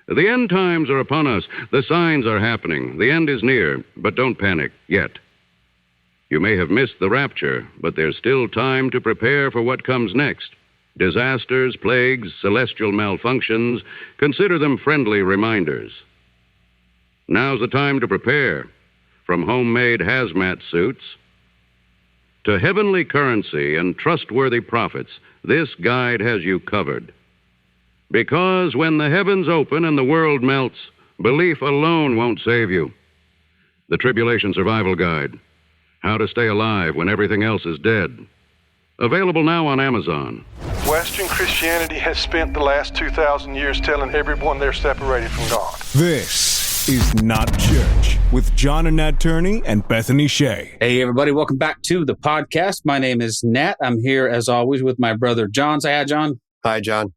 The end times are upon us. The signs are happening. The end is near, but don't panic yet. You may have missed the rapture, but there's still time to prepare for what comes next. Disasters, plagues, celestial malfunctions, consider them friendly reminders. Now's the time to prepare. From homemade hazmat suits to heavenly currency and trustworthy prophets, this guide has you covered. Because when the heavens open and the world melts, belief alone won't save you. The Tribulation Survival Guide. How to stay alive when everything else is dead. Available now on Amazon. Western Christianity has spent the last 2,000 years telling everyone they're separated from God. This is Not Church with John and Nat Turney and Bethany Shea. Hey, everybody. Welcome back to the podcast. My name is Nat. I'm here, as always, with my brother, John. Say hi, John. Hi, John.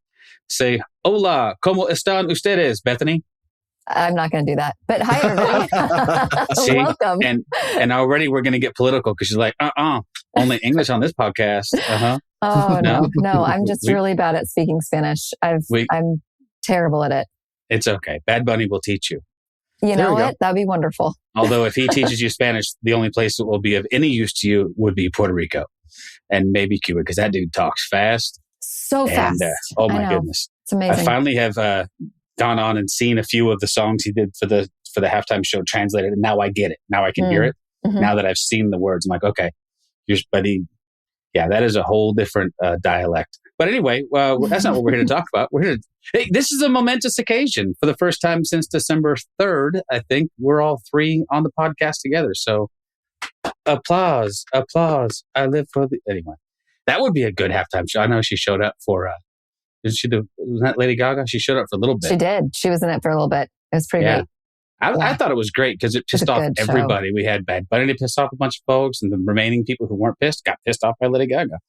Say, hola, ¿cómo están ustedes, Bethany? I'm not going to do that. But hi, everybody. See, welcome. And already we're going to get political because she's like, only English on this podcast. Oh, no. I'm just really bad at speaking Spanish. I'm terrible at it. It's okay. Bad Bunny will teach you. You know what? That'd be wonderful. Although if he teaches you Spanish, the only place that will be of any use to you would be Puerto Rico and maybe Cuba, because that dude talks fast. So fast. Oh my goodness. It's amazing. I finally have gone on and seen a few of the songs he did for the halftime show translated, and now I get it. Now I can hear it. Mm-hmm. Now that I've seen the words, I'm like, okay. That is a whole different dialect. But anyway, that's not what we're here to talk about. This is a momentous occasion. For the first time since December 3rd, I think we're all three on the podcast together. So applause. I live for anyway. That would be a good halftime show. I know she showed up for, wasn't that Lady Gaga? She showed up for a little bit. She did. She was in it for a little bit. It was pretty great. I thought it was great because it pissed off everybody. Show. We had Bad Bunny to piss off a bunch of folks, and the remaining people who weren't pissed got pissed off by Lady Gaga.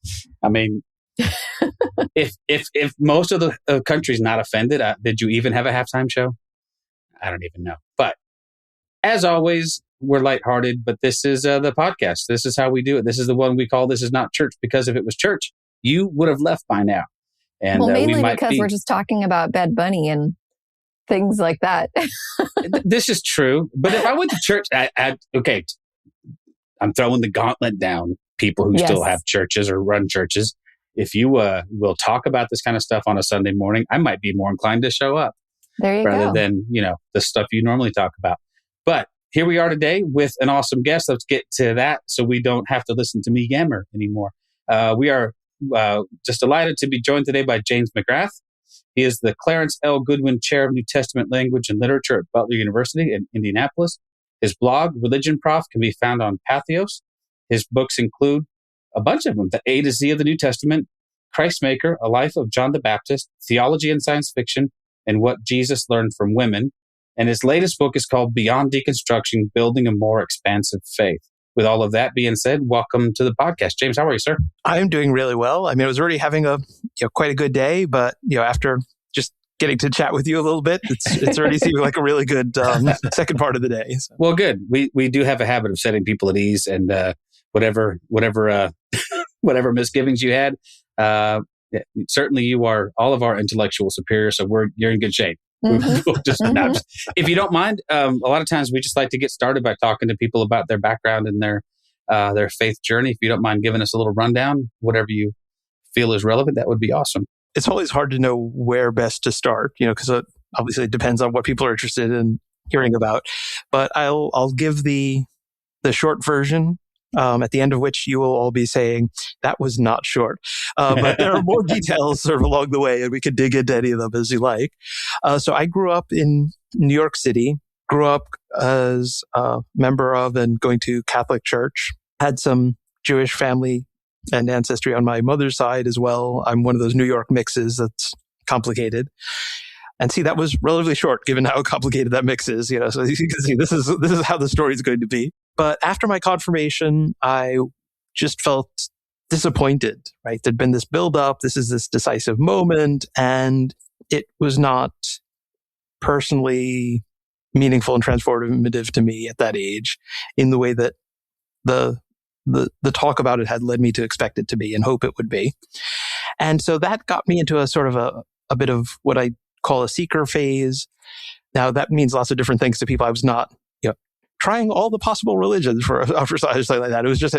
I mean, if most of the country's not offended, did you even have a halftime show? I don't even know. But as always, we're lighthearted, but this is the podcast. This is how we do it. This is the one we call This Is Not Church, because if it was church, you would have left by now. And mainly because we're just talking about Bad Bunny and things like that. This is true. But if I went to church, okay, I'm throwing the gauntlet down. People who still have churches or run churches. If you will talk about this kind of stuff on a Sunday morning, I might be more inclined to show up. There you go. Rather than, the stuff you normally talk about. But here we are today with an awesome guest. Let's get to that so we don't have to listen to me yammer anymore. We are just delighted to be joined today by James McGrath. He is the Clarence L. Goodwin Chair of New Testament Language and Literature at Butler University in Indianapolis. His blog, Religion Prof, can be found on Patheos. His books include a bunch of them: The A to Z of the New Testament, Christmaker, A Life of John the Baptist, Theology and Science Fiction, and What Jesus Learned from Women. And his latest book is called Beyond Deconstruction, Building a More Expansive Faith. With all of that being said, welcome to the podcast. James, how are you, sir? I'm doing really well. I mean, I was already having quite a good day, but after just getting to chat with you a little bit, it's already seeming like a really good second part of the day. So. Well, good. We do have a habit of setting people at ease, and whatever whatever misgivings you had, certainly you are all of our intellectual superiors, so you're in good shape. Mm-hmm. If you don't mind, a lot of times we just like to get started by talking to people about their background and their faith journey. If you don't mind giving us a little rundown, whatever you feel is relevant, that would be awesome. It's always hard to know where best to start, because it obviously depends on what people are interested in hearing about. But I'll give the short version. At the end of which you will all be saying, that was not short. But there are more details sort of along the way, and we could dig into any of them as you like. So I grew up in New York City, grew up as a member of and going to Catholic church, had some Jewish family and ancestry on my mother's side as well. I'm one of those New York mixes that's complicated. And see, that was relatively short, given how complicated that mix is. So you can see this is how the story is going to be. But after my confirmation, I just felt disappointed. Right, there'd been this build-up. This is this decisive moment, and it was not personally meaningful and transformative to me at that age, in the way that the talk about it had led me to expect it to be and hope it would be. And so that got me into a sort of a bit of what I call a seeker phase. Now, that means lots of different things to people. I was not, trying all the possible religions for something like that. It was just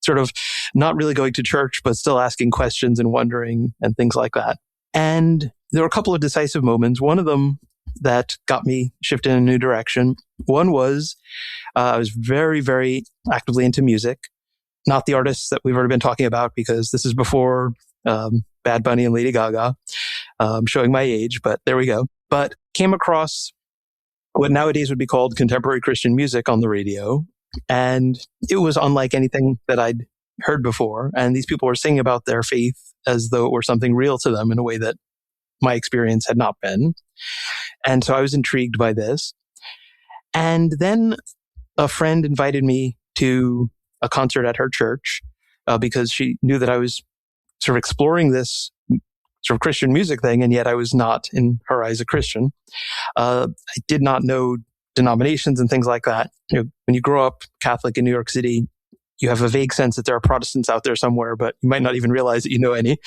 sort of not really going to church, but still asking questions and wondering and things like that. And there were a couple of decisive moments. One of them that got me shifted in a new direction. One was I was very, very actively into music, not the artists that we've already been talking about, because this is before Bad Bunny and Lady Gaga, showing my age, but there we go. But came across what nowadays would be called contemporary Christian music on the radio. And it was unlike anything that I'd heard before. And these people were singing about their faith as though it were something real to them in a way that my experience had not been. And so I was intrigued by this. And then a friend invited me to a concert at her church because she knew that I was sort of exploring this sort of Christian music thing, and yet I was not, in her eyes, a Christian. I did not know denominations and things like that. When you grow up Catholic in New York City, you have a vague sense that there are Protestants out there somewhere, but you might not even realize that you know any.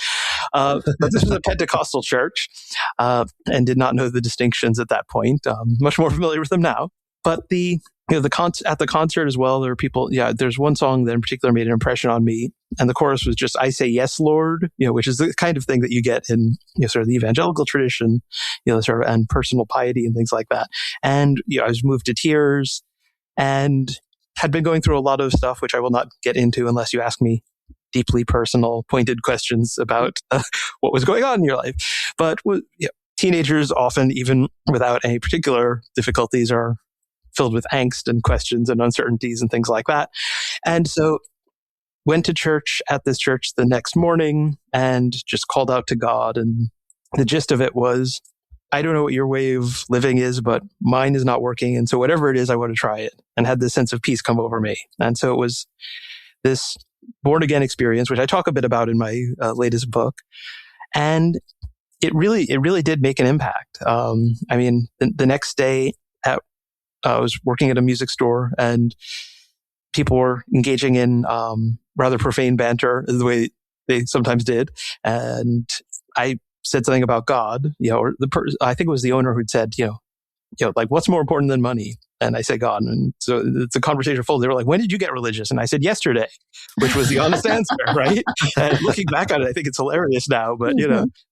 But this was a Pentecostal church, and did not know the distinctions at that point. Much more familiar with them now. But at the concert as well, there were people. Yeah, there's one song that in particular made an impression on me, and the chorus was just "I say yes, Lord," which is the kind of thing that you get in sort of the evangelical tradition, sort of, and personal piety and things like that. And I was moved to tears, and had been going through a lot of stuff, which I will not get into unless you ask me deeply personal, pointed questions about what was going on in your life. But teenagers often, even without any particular difficulties, are filled with angst and questions and uncertainties and things like that. And so went to church at this church the next morning and just called out to God. And the gist of it was, I don't know what your way of living is, but mine is not working. And so whatever it is, I want to try it, and had this sense of peace come over me. And so it was this born again experience, which I talk a bit about in my latest book. And it really did make an impact. I mean, the next day I was working at a music store, and people were engaging in rather profane banter, the way they sometimes did. And I said something about God, or I think it was the owner who'd said, like, what's more important than money? And I said God. And so it's a conversation full. They were like, when did you get religious? And I said, yesterday, which was the honest answer, right? And looking back on it, I think it's hilarious now, but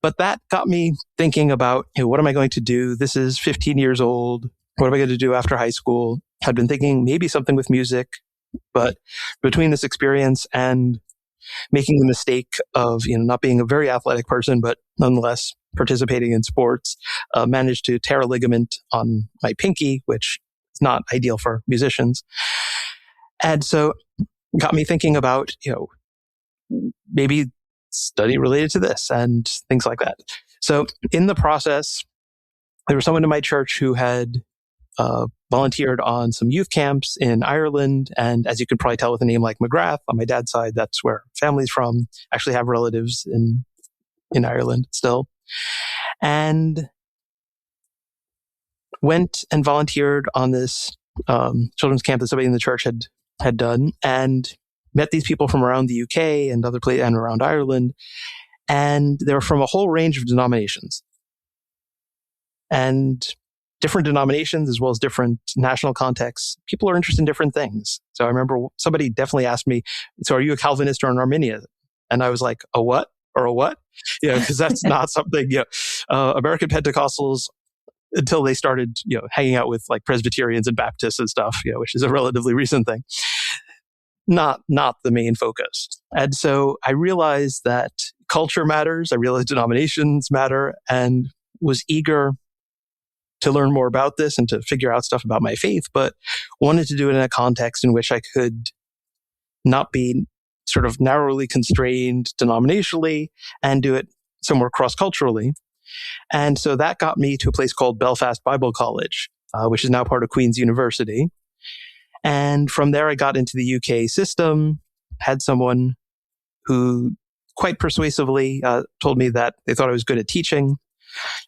but that got me thinking about, what am I going to do? This is 15 years old. What am I going to do after high school? Had been thinking maybe something with music, but between this experience and making the mistake of, not being a very athletic person, but nonetheless participating in sports, managed to tear a ligament on my pinky, which is not ideal for musicians. And so got me thinking about, maybe study related to this and things like that. So in the process, there was someone in my church who had volunteered on some youth camps in Ireland. And as you could probably tell with a name like McGrath, on my dad's side, that's where family's from. Actually have relatives in Ireland still. And went and volunteered on this children's camp that somebody in the church had done, and met these people from around the UK and other places and around Ireland. And they were from a whole range of denominations. And different denominations as well as different national contexts. People are interested in different things. So I remember somebody definitely asked me, so are you a Calvinist or an Arminian? And I was like, a what? Or a what? Because that's not something, American Pentecostals, until they started, hanging out with like Presbyterians and Baptists and stuff, which is a relatively recent thing, not the main focus. And so I realized that culture matters. I realized denominations matter, and was eager to learn more about this and to figure out stuff about my faith, but wanted to do it in a context in which I could not be sort of narrowly constrained denominationally and do it somewhere cross-culturally. And so that got me to a place called Belfast Bible College, which is now part of Queen's University. And from there, I got into the UK system, had someone who quite persuasively told me that they thought I was good at teaching.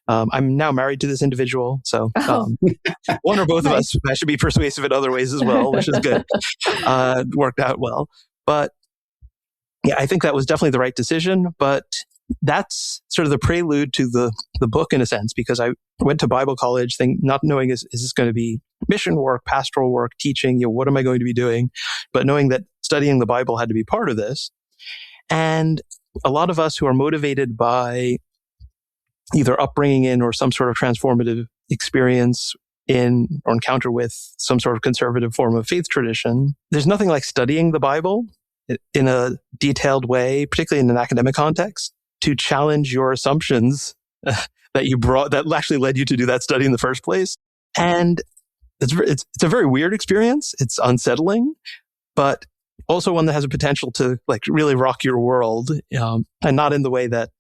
I'm now married to this individual, so one or both of us should be persuasive in other ways as well, which is good. Worked out well. But yeah, I think that was definitely the right decision. But that's sort of the prelude to the book in a sense, because I went to Bible college not knowing is this going to be mission work, pastoral work, teaching, what am I going to be doing? But knowing that studying the Bible had to be part of this. And a lot of us who are motivated by either upbringing in or some sort of transformative experience in or encounter with some sort of conservative form of faith tradition, there's nothing like studying the Bible in a detailed way, particularly in an academic context, to challenge your assumptions that actually led you to do that study in the first place. And it's a very weird experience. It's unsettling, but also one that has a potential to like really rock your world, and not in the way that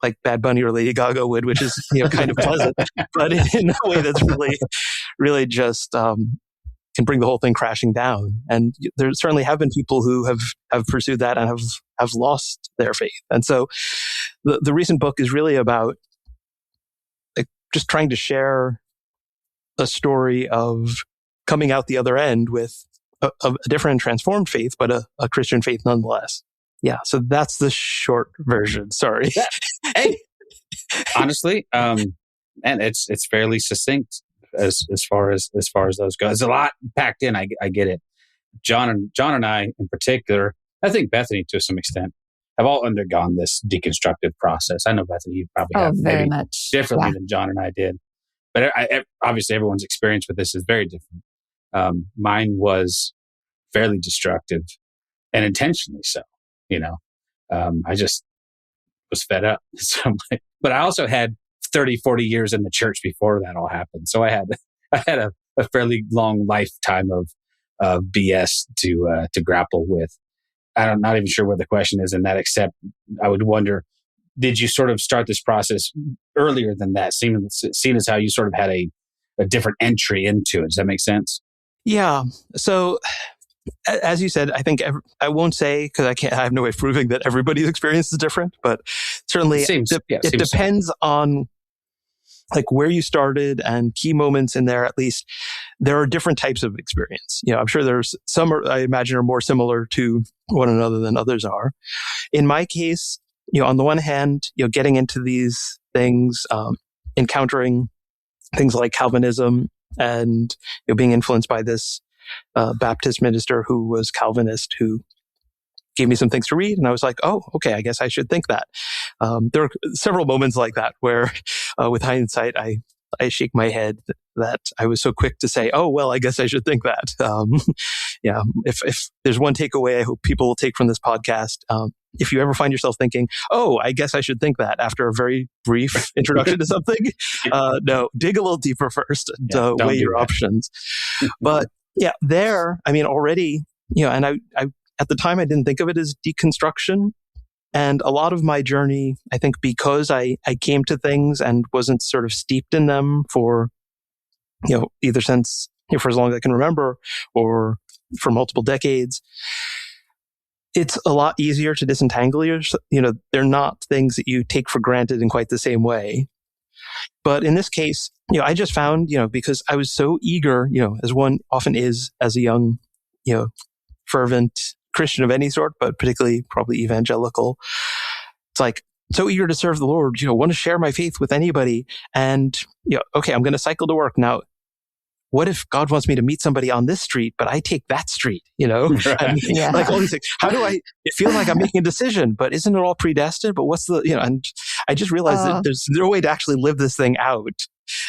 like Bad Bunny or Lady Gaga would, which is kind of pleasant, but in a way that's really just can bring the whole thing crashing down. And there certainly have been people who have pursued that and have lost their faith. And so the recent book is really about like just trying to share a story of coming out the other end with a different and transformed faith, but a Christian faith nonetheless. Yeah, so that's the short version. Sorry. Hey, honestly, and it's fairly succinct as far as those go. There's a lot packed in. I get it. John and I in particular, I think Bethany to some extent, have all undergone this deconstructive process. I know Bethany, you probably have very much differently than John and I did, but obviously everyone's experience with this is very different. Mine was fairly destructive and intentionally so. I just was fed up. But I also had 30, 40 years in the church before that all happened. So I had a fairly long lifetime of BS to grapple with. I'm not even sure what the question is in that, except I would wonder, did you sort of start this process earlier than that, seeing as how you sort of had a different entry into it? Does that make sense? Yeah. So as you said, I think I won't say, because I have no way of proving that everybody's experience is different, but certainly it depends on like where you started and key moments in there. At least there are different types of experience. I'm sure there's some I imagine are more similar to one another than others are. In my case, on the one hand, getting into these things, encountering things like Calvinism and being influenced by this Baptist minister who was Calvinist, who gave me some things to read. And I was like, oh, okay, I guess I should think that. There are several moments like that where with hindsight, I shake my head that I was so quick to say, oh, well, I guess I should think that. Yeah, if there's one takeaway I hope people will take from this podcast, if you ever find yourself thinking, oh, I guess I should think that after a very brief introduction to something, no, dig a little deeper first and weigh your options. But yeah, already, and I at the time I didn't think of it as deconstruction. And a lot of my journey, I think because I came to things and wasn't sort of steeped in them for, either since, for as long as I can remember or for multiple decades, it's a lot easier to disentangle yourself. They're not things that you take for granted in quite the same way. But in this case, I just found, because I was so eager, as one often is as a young, fervent Christian of any sort, but particularly probably evangelical. It's like, so eager to serve the Lord, want to share my faith with anybody. And, okay, I'm going to cycle to work. Now, what if God wants me to meet somebody on this street, but I take that street, Right. And, like all these things. How do it feels like I'm making a decision, but isn't it all predestined? But what's and I just realized that there's no way to actually live this thing out.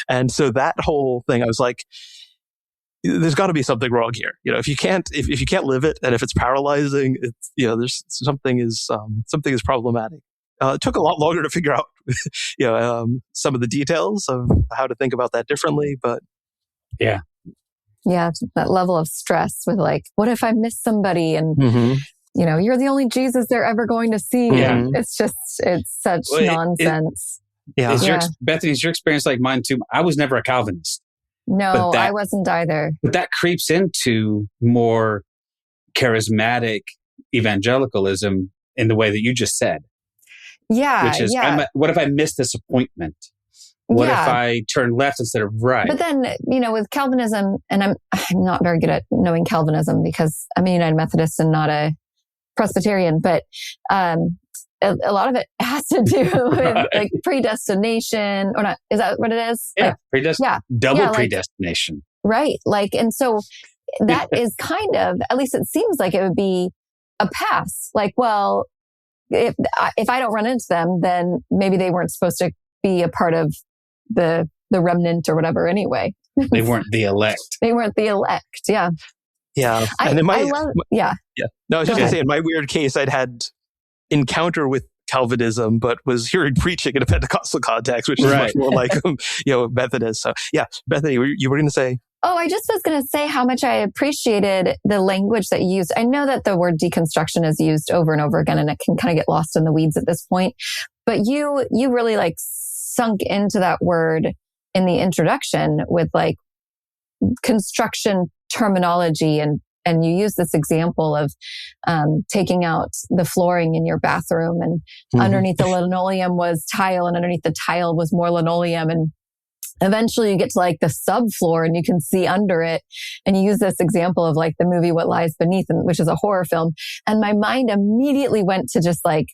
And so that whole thing, I was like, there's got to be something wrong here. If you can't live it, and if it's paralyzing, it's, there's something is problematic. It took a lot longer to figure out, some of the details of how to think about that differently, but yeah, that level of stress with like, what if I miss somebody? And you're the only Jesus they're ever going to see. Yeah. It's such nonsense. Bethany, is your experience like mine too? I was never a Calvinist. No, I wasn't either. But that creeps into more charismatic evangelicalism in the way that you just said. Yeah. Which is, what if I miss this appointment? What if I turn left instead of right? But then, with Calvinism, and I'm not very good at knowing Calvinism because I'm a United Methodist and not a Presbyterian, but a lot of it has to do with like predestination or not. Is that what it is? Yeah. Double like, predestination. Right. Like, and so that is kind of, at least it seems like it would be a pass. Like, well, if I don't run into them, then maybe they weren't supposed to be a part of the remnant or whatever anyway. They weren't the elect. They weren't the elect. Yeah. Yeah. I love, yeah. No, I was just going to say, in my weird case, I'd had encounter with Calvinism, but was hearing preaching in a Pentecostal context, which is much more like, Methodist. So yeah, Bethany, you were going to say? Oh, I just was going to say how much I appreciated the language that you used. I know that the word deconstruction is used over and over again, and it can kind of get lost in the weeds at this point. But you really like sunk into that word in the introduction with like construction terminology, and you use this example of taking out the flooring in your bathroom, and underneath the linoleum was tile, and underneath the tile was more linoleum, and eventually you get to like the subfloor and you can see under it. And you use this example of like the movie What Lies Beneath, which is a horror film. And my mind immediately went to just like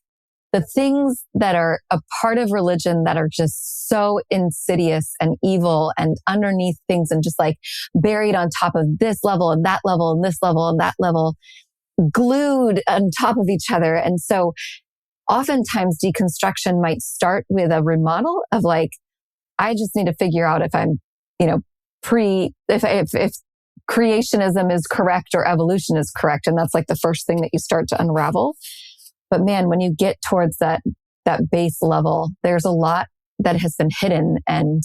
the things that are a part of religion that are just so insidious and evil and underneath things and just like buried on top of this level and that level and this level and that level, glued on top of each other. And so oftentimes deconstruction might start with a remodel of like, I just need to figure out if I'm, if creationism is correct or evolution is correct. And that's like the first thing that you start to unravel. But man, when you get towards that base level, there's a lot that has been hidden and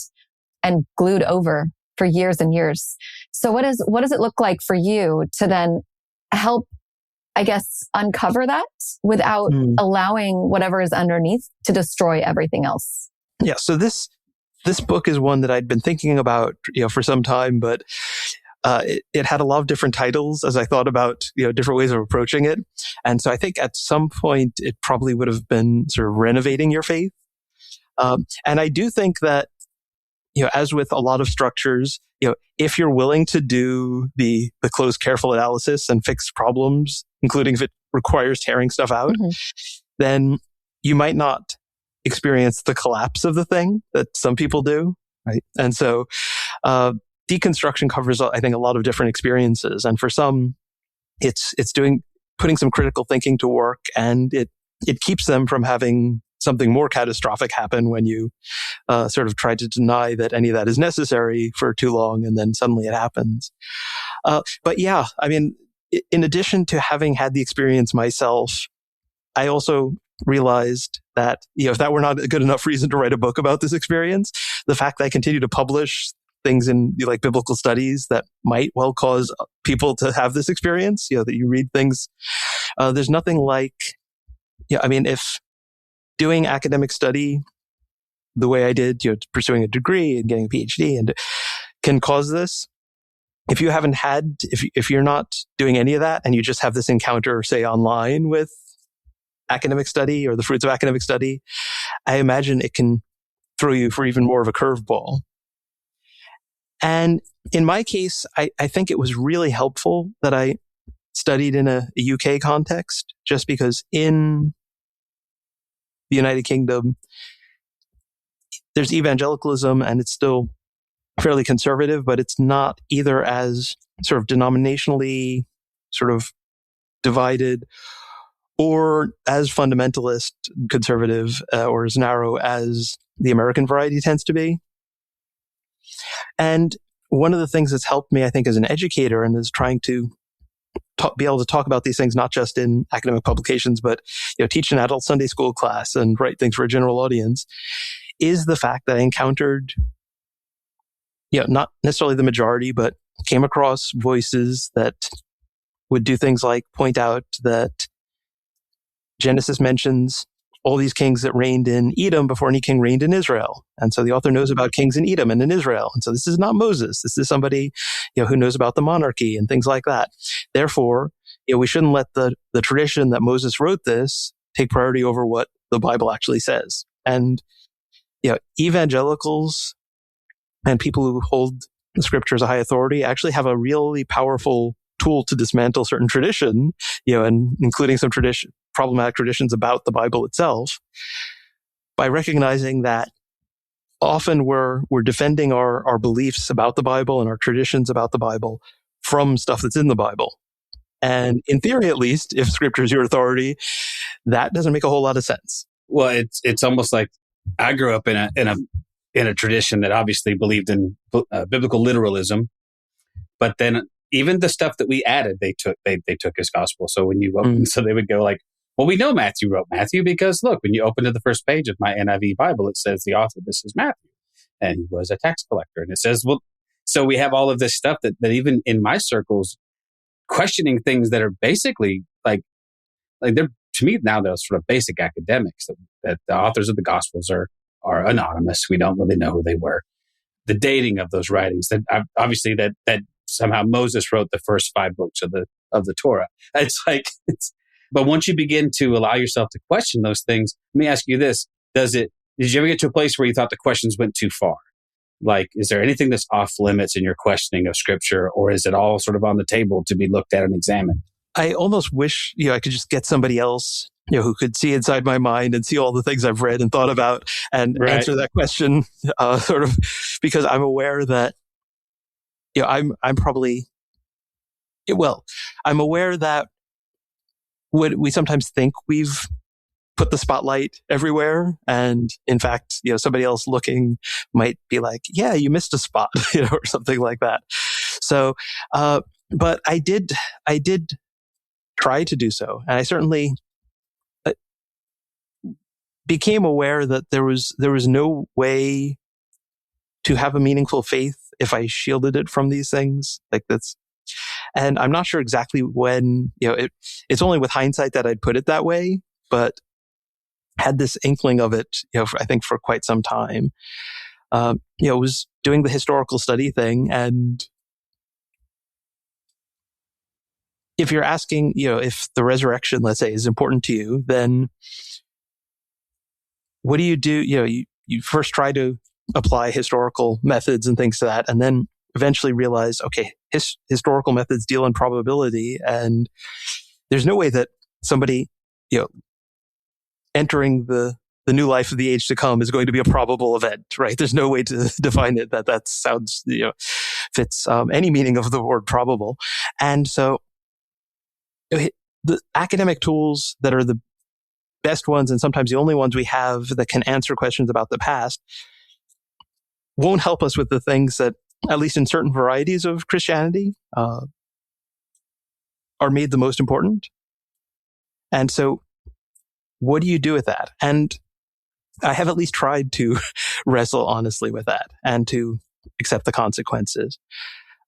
glued over for years and years. So what does it look like for you to then help, I guess, uncover that without allowing whatever is underneath to destroy everything else? Yeah. So this book is one that I'd been thinking about, for some time, but it had a lot of different titles as I thought about, different ways of approaching it. And so I think at some point it probably would have been sort of renovating your faith. And I do think that, as with a lot of structures, if you're willing to do the close, careful analysis and fix problems, including if it requires tearing stuff out, then you might not experience the collapse of the thing that some people do, right? And so deconstruction covers, I think, a lot of different experiences. And for some, it's putting some critical thinking to work, and it keeps them from having something more catastrophic happen when you sort of try to deny that any of that is necessary for too long, and then suddenly it happens. But yeah, I mean, in addition to having had the experience myself, I also realized that, if that were not a good enough reason to write a book about this experience, the fact that I continue to publish things in like biblical studies that might well cause people to have this experience, that you read things, there's nothing like, if doing academic study the way I did, pursuing a degree and getting a PhD and can cause this. If you haven't had, if you're not doing any of that and you just have this encounter, say online with academic study or the fruits of academic study, I imagine it can throw you for even more of a curveball. And in my case, I think it was really helpful that I studied in a UK context, just because in the United Kingdom, there's evangelicalism and it's still fairly conservative, but it's not either as sort of denominationally sort of divided or as fundamentalist conservative or as narrow as the American variety tends to be. And one of the things that's helped me, I think, as an educator and is trying to be able to talk about these things, not just in academic publications, but teach an adult Sunday school class and write things for a general audience, is the fact that I encountered, not necessarily the majority, but came across voices that would do things like point out that Genesis mentions all these kings that reigned in Edom before any king reigned in Israel. And so the author knows about kings in Edom and in Israel. And so this is not Moses. This is somebody, who knows about the monarchy and things like that. Therefore, we shouldn't let the tradition that Moses wrote this take priority over what the Bible actually says. And, evangelicals and people who hold the scripture as a high authority actually have a really powerful tool to dismantle certain tradition, and including some tradition, problematic traditions about the Bible itself by recognizing that often we're defending our beliefs about the Bible and our traditions about the Bible from stuff that's in the Bible. And in theory, at least, if scripture is your authority, that doesn't make a whole lot of sense. Well, it's almost like I grew up in a tradition that obviously believed in biblical literalism, but then even the stuff that we added, they took as gospel. So when you open, so they would go like, well, we know Matthew wrote Matthew because look, when you open to the first page of my NIV Bible, it says the author, this is Matthew, and he was a tax collector. And it says, well, so we have all of this stuff that even in my circles, questioning things that are basically like they're, to me now, they're sort of basic academics that the authors of the Gospels are anonymous. We don't really know who they were. The dating of those writings, that obviously that somehow Moses wrote the first 5 books of the Torah. But once you begin to allow yourself to question those things, let me ask you this: did you ever get to a place where you thought the questions went too far? Like, is there anything that's off limits in your questioning of Scripture, or is it all sort of on the table to be looked at and examined? I almost wish, I could just get somebody else, who could see inside my mind and see all the things I've read and thought about and answer that question, sort of, because I'm aware that, I'm aware that we sometimes think we've put the spotlight everywhere. And in fact, somebody else looking might be like, yeah, you missed a spot, or something like that. So, but I did try to do so. And I certainly became aware that there was no way to have a meaningful faith if I shielded it from these things. And I'm not sure exactly when, it's only with hindsight that I'd put it that way, but had this inkling of it, I think for quite some time. Was doing the historical study thing. And if you're asking, if the resurrection, let's say, is important to you, then what do? You first try to apply historical methods and things to that, and then eventually realize, okay, historical methods deal in probability, and there's no way that somebody, entering the new life of the age to come is going to be a probable event, right? There's no way to define it that sounds, fits any meaning of the word probable. And so the academic tools that are the best ones, and sometimes the only ones we have that can answer questions about the past, won't help us with the things that, at least in certain varieties of Christianity, are made the most important. And so what do you do with that? And I have at least tried to wrestle honestly with that and to accept the consequences.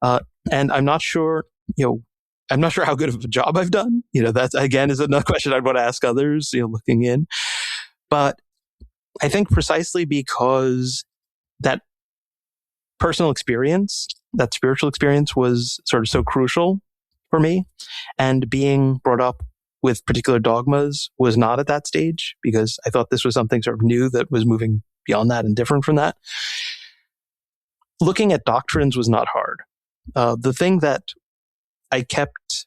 And I'm not sure, how good of a job I've done. That again is another question I'd want to ask others, looking in. But I think precisely because that personal experience, that spiritual experience, was sort of so crucial for me, and being brought up with particular dogmas was not at that stage, because I thought this was something sort of new that was moving beyond that and different from that. Looking at doctrines was not hard. The thing that I kept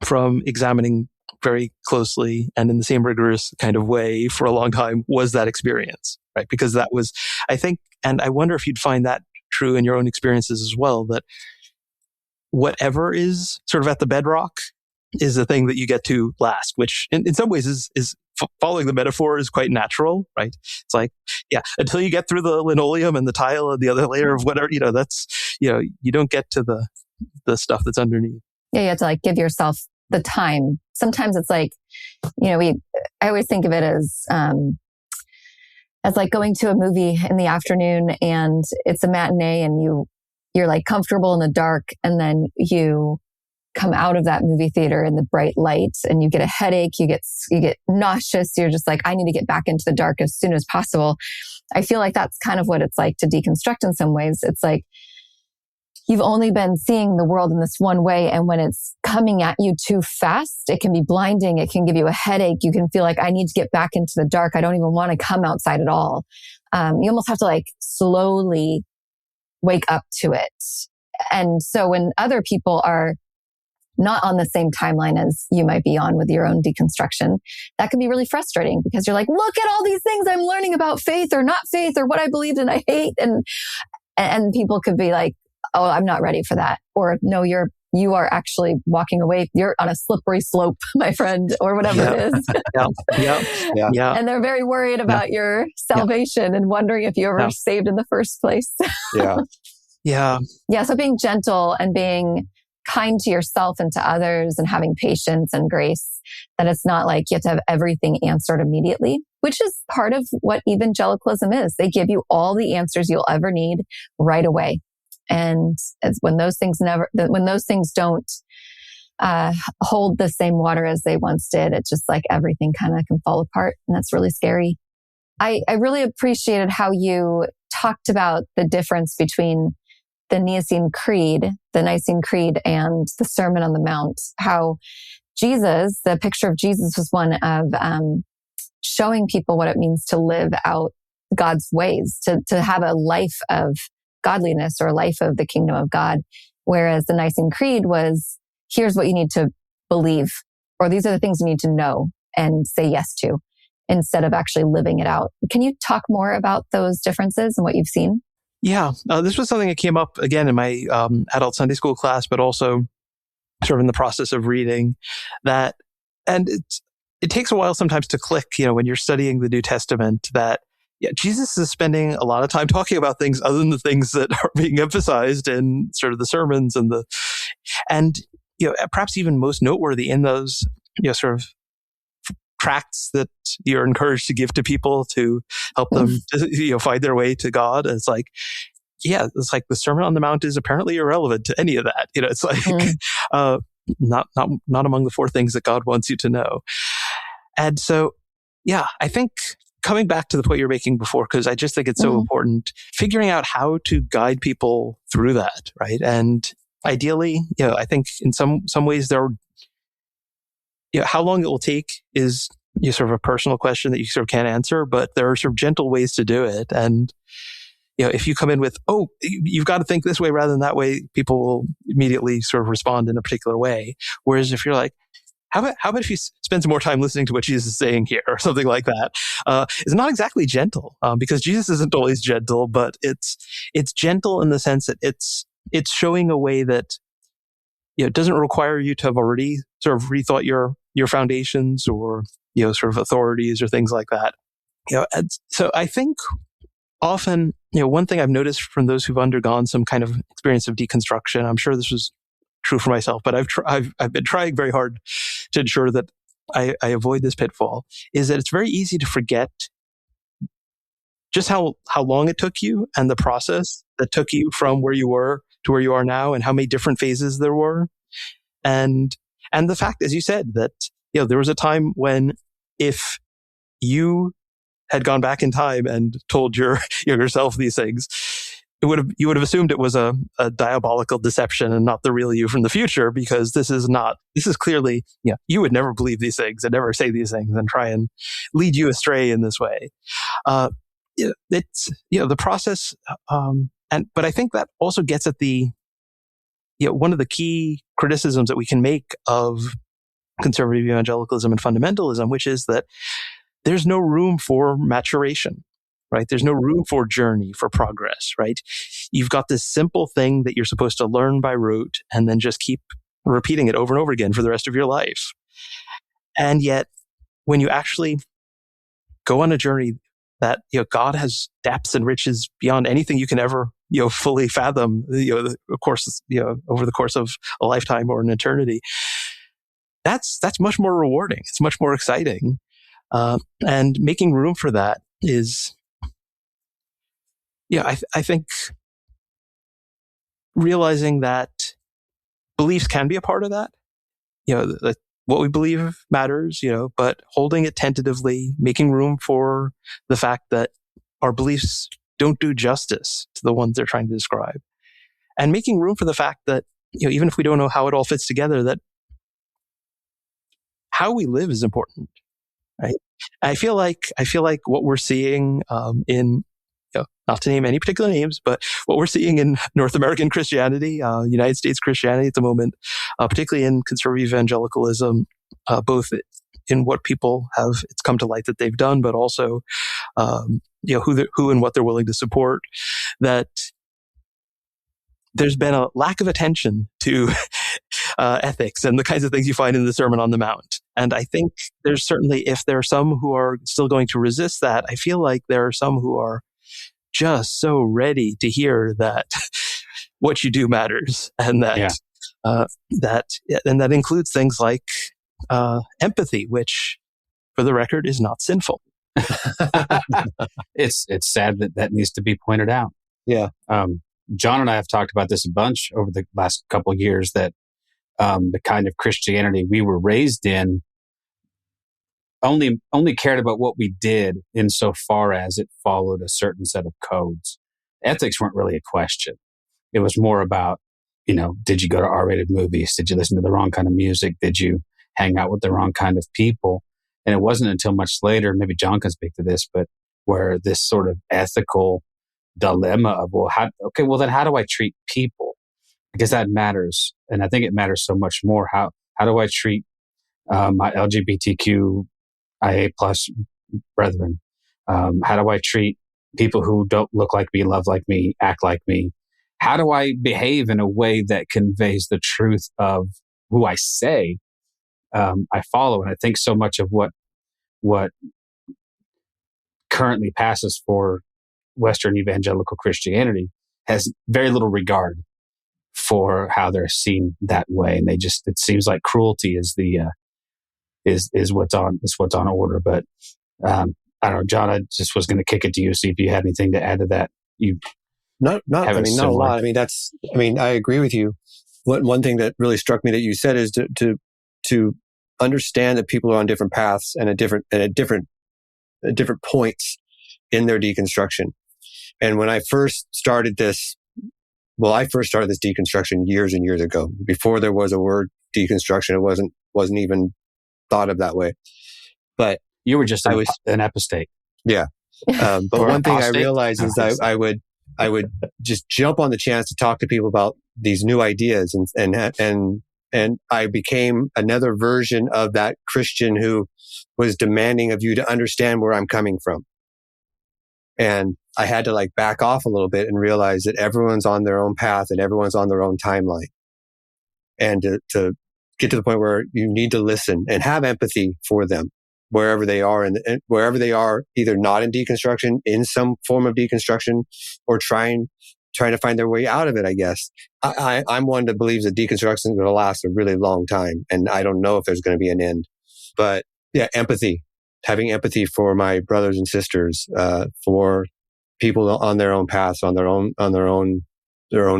from examining very closely and in the same rigorous kind of way for a long time was that experience, right? Because that was, I think, and I wonder if you'd find that true in your own experiences as well, that whatever is sort of at the bedrock is the thing that you get to last, which in some ways is following the metaphor is quite natural, right? It's like, until you get through the linoleum and the tile and the other layer of whatever, that's, you don't get to the stuff that's underneath. Yeah, you have to give yourself the time. Sometimes it's like, I always think of it as like going to a movie in the afternoon, and it's a matinee, and you're comfortable in the dark, and then you come out of that movie theater in the bright light, and you get a headache, you get nauseous. You're just like, I need to get back into the dark as soon as possible. I feel like that's kind of what it's like to deconstruct in some ways. It's like you've only been seeing the world in this one way, and when it's coming at you too fast, it can be blinding. It can give you a headache. You can feel like, I need to get back into the dark. I don't even want to come outside at all. You almost have to slowly wake up to it. And so when other people are not on the same timeline as you might be on with your own deconstruction, that can be really frustrating because you're like, look at all these things I'm learning about faith or not faith or what I believed and I hate. And people could be like, oh, I'm not ready for that. Or no, you are actually walking away. You're on a slippery slope, my friend, or whatever it is. Yeah. And they're very worried about your salvation and wondering if you were saved in the first place. Yeah. So being gentle and being kind to yourself and to others and having patience and grace, that it's not like you have to have everything answered immediately, which is part of what evangelicalism is. They give you all the answers you'll ever need right away. And when those things don't hold the same water as they once did, it's just like everything kind of can fall apart. And that's really scary. I really appreciated how you talked about the difference between the Nicene Creed and the Sermon on the Mount. How Jesus, the picture of Jesus was one of showing people what it means to live out God's ways, to have a life of godliness or a life of the kingdom of God. Whereas the Nicene Creed was, here's what you need to believe, or these are the things you need to know and say yes to, instead of actually living it out. Can you talk more about those differences and what you've seen? Yeah, this was something that came up again in my adult Sunday school class, but also sort of in the process of reading that. And it takes a while sometimes to click, when you're studying the New Testament, that Jesus is spending a lot of time talking about things other than the things that are being emphasized in sort of the sermons and perhaps even most noteworthy in those, sort of tracts that you're encouraged to give to people to help them, find their way to God. And it's like, the Sermon on the Mount is apparently irrelevant to any of that. It's like, not among the four things that God wants you to know. And so, I think coming back to the point you're making before, because I just think it's so important, figuring out how to guide people through that, right? And ideally, I think in some ways how long it will take is sort of a personal question that you sort of can't answer, but there are sort of gentle ways to do it. And, if you come in with, oh, you've got to think this way rather than that way, people will immediately sort of respond in a particular way. Whereas if you're like, how about if you spend some more time listening to what Jesus is saying here or something like that? It's not exactly gentle, because Jesus isn't always gentle, but it's gentle in the sense that it's showing a way that, it doesn't require you to have already sort of rethought your foundations or, sort of authorities or things like that. And so I think often, one thing I've noticed from those who've undergone some kind of experience of deconstruction, I'm sure this was true for myself, but I've been trying very hard to ensure that I avoid this pitfall, is that it's very easy to forget just how long it took you and the process that took you from where you were to where you are now and how many different phases there were. And the fact, as you said, that, there was a time when if you had gone back in time and told yourself these things, you would have assumed it was a diabolical deception and not the real you from the future, because this is clearly, you would never believe these things and never say these things and try and lead you astray in this way. It's, the process, but I think that also gets at the, one of the key criticisms that we can make of conservative evangelicalism and fundamentalism, which is that there's no room for maturation, right? There's no room for journey, for progress, right? You've got this simple thing that you're supposed to learn by rote and then just keep repeating it over and over again for the rest of your life. And yet, when you actually go on a journey that, God has depths and riches beyond anything you can ever, fully fathom, of course, over the course of a lifetime or an eternity, that's much more rewarding. It's much more exciting. And making room for that is, I think realizing that beliefs can be a part of that, that what we believe matters, but holding it tentatively, making room for the fact that our beliefs don't do justice to the ones they're trying to describe, and making room for the fact that, even if we don't know how it all fits together, that how we live is important, right? I feel like what we're seeing in not to name any particular names, but what we're seeing in North American Christianity, United States Christianity at the moment, particularly in conservative evangelicalism, both in what people have, it's come to light that they've done, but also, who and what they're willing to support, that there's been a lack of attention to ethics and the kinds of things you find in the Sermon on the Mount. And I think there's certainly, if there are some who are still going to resist that, I feel like there are some who are just so ready to hear that what you do matters, and that that includes things like empathy, which, for the record, is not sinful. It's sad that needs to be pointed out. Yeah. John and I have talked about this a bunch over the last couple of years, that the kind of Christianity we were raised in only cared about what we did insofar as it followed a certain set of codes. Ethics weren't really a question. It was more about, did you go to R-rated movies? Did you listen to the wrong kind of music? Did you hang out with the wrong kind of people? And it wasn't until much later, maybe John can speak to this, but where this sort of ethical dilemma of, how do I treat people? Because that matters. And I think it matters so much more. How do I treat my LGBTQIA plus brethren? How do I treat people who don't look like me, love like me, act like me? How do I behave in a way that conveys the truth of who I say I follow? And I think so much of what currently passes for Western evangelical Christianity has very little regard for how they're seen that way, and it seems like cruelty is what's on order. But I don't know, John, I just was going to kick it to you, see if you had anything to add to that. Not a lot. I agree with you. One thing that really struck me that you said is to understand that people are on different paths and at different points in their deconstruction. And when I first started this deconstruction years and years ago. Before there was a word deconstruction, it wasn't even thought of that way. But you were just an apostate. Yeah. But one thing I realized is I would just jump on the chance to talk to people about these new ideas, and I became another version of that Christian who was demanding of you to understand where I'm coming from. And I had to back off a little bit and realize that everyone's on their own path and everyone's on their own timeline. And to get to the point where you need to listen and have empathy for them wherever they are, and wherever they are, either not in deconstruction, in some form of deconstruction, or trying to find their way out of it, I guess. I'm one that believes that deconstruction is going to last a really long time, and I don't know if there's going to be an end. But yeah, empathy. Having empathy for my brothers and sisters, for people on their own paths, on their own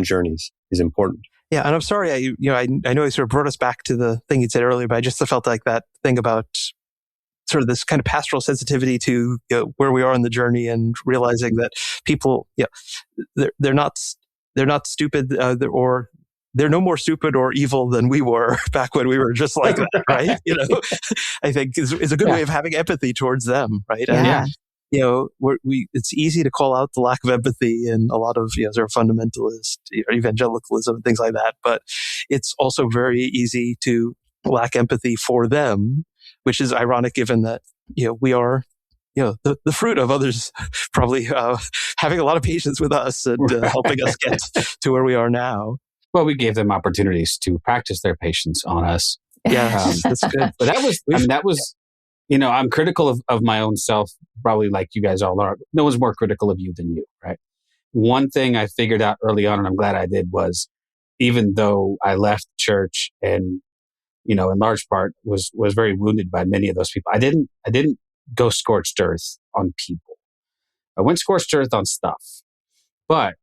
journeys is important. Yeah, and I'm sorry, I know I sort of brought us back to the thing you said earlier, but I just felt like that thing about sort of this kind of pastoral sensitivity to where we are in the journey, and realizing that people, they're not stupid, or they're no more stupid or evil than we were back when we were just like that, right? I think is a good way of having empathy towards them, right? Yeah. And, it's easy to call out the lack of empathy in a lot of sort of fundamentalist evangelicalism and things like that, but it's also very easy to lack empathy for them, which is ironic given that we are the fruit of others probably having a lot of patience with us and helping us get to where we are now. Well, we gave them opportunities to practice their patience on us. Yeah, that's good. But that was, I'm critical of my own self, probably like you guys all are. No one's more critical of you than you, right? One thing I figured out early on, and I'm glad I did, was even though I left church and, in large part was very wounded by many of those people, I didn't go scorched earth on people. I went scorched earth on stuff. But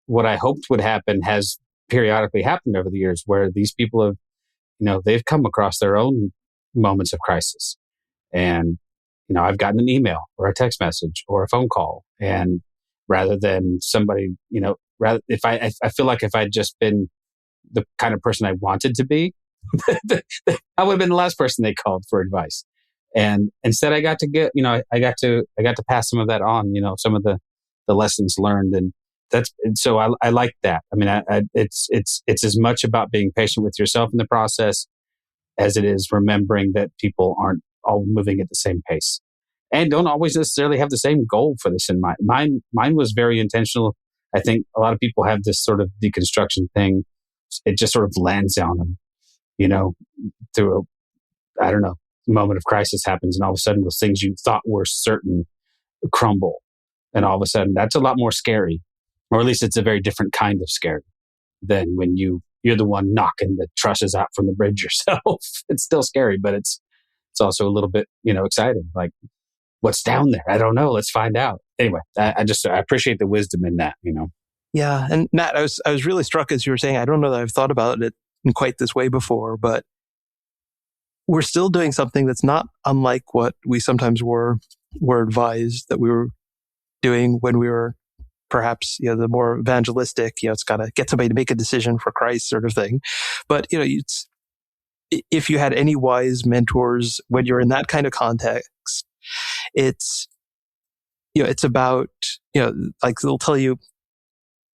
what I hoped would happen has periodically happened over the years, where these people have, they've come across their own moments of crisis. And, I've gotten an email or a text message or a phone call. And rather than somebody, if I feel like if I'd just been the kind of person I wanted to be, I would have been the last person they called for advice. And instead I got to get, I got to pass some of that on, some of the the lessons learned. And so I like that. I mean, it's as much about being patient with yourself in the process as it is remembering that people aren't all moving at the same pace and don't always necessarily have the same goal for this in mind. Mine was very intentional. I think a lot of people have this sort of deconstruction thing. It just sort of lands on them, through a moment of crisis happens, and all of a sudden those things you thought were certain crumble. And all of a sudden that's a lot more scary, or at least it's a very different kind of scary than when you're the one knocking the trusses out from the bridge yourself. It's still scary, but it's also a little bit, exciting. Like, what's down there? I don't know. Let's find out. Anyway, I appreciate the wisdom in that, Yeah. And Matt, I was really struck as you were saying, I don't know that I've thought about it in quite this way before, but we're still doing something that's not unlike what we sometimes were advised that we were doing when we were perhaps, the more evangelistic, it's got to get somebody to make a decision for Christ sort of thing. But, if you had any wise mentors when you're in that kind of context, it's about, like they'll tell you,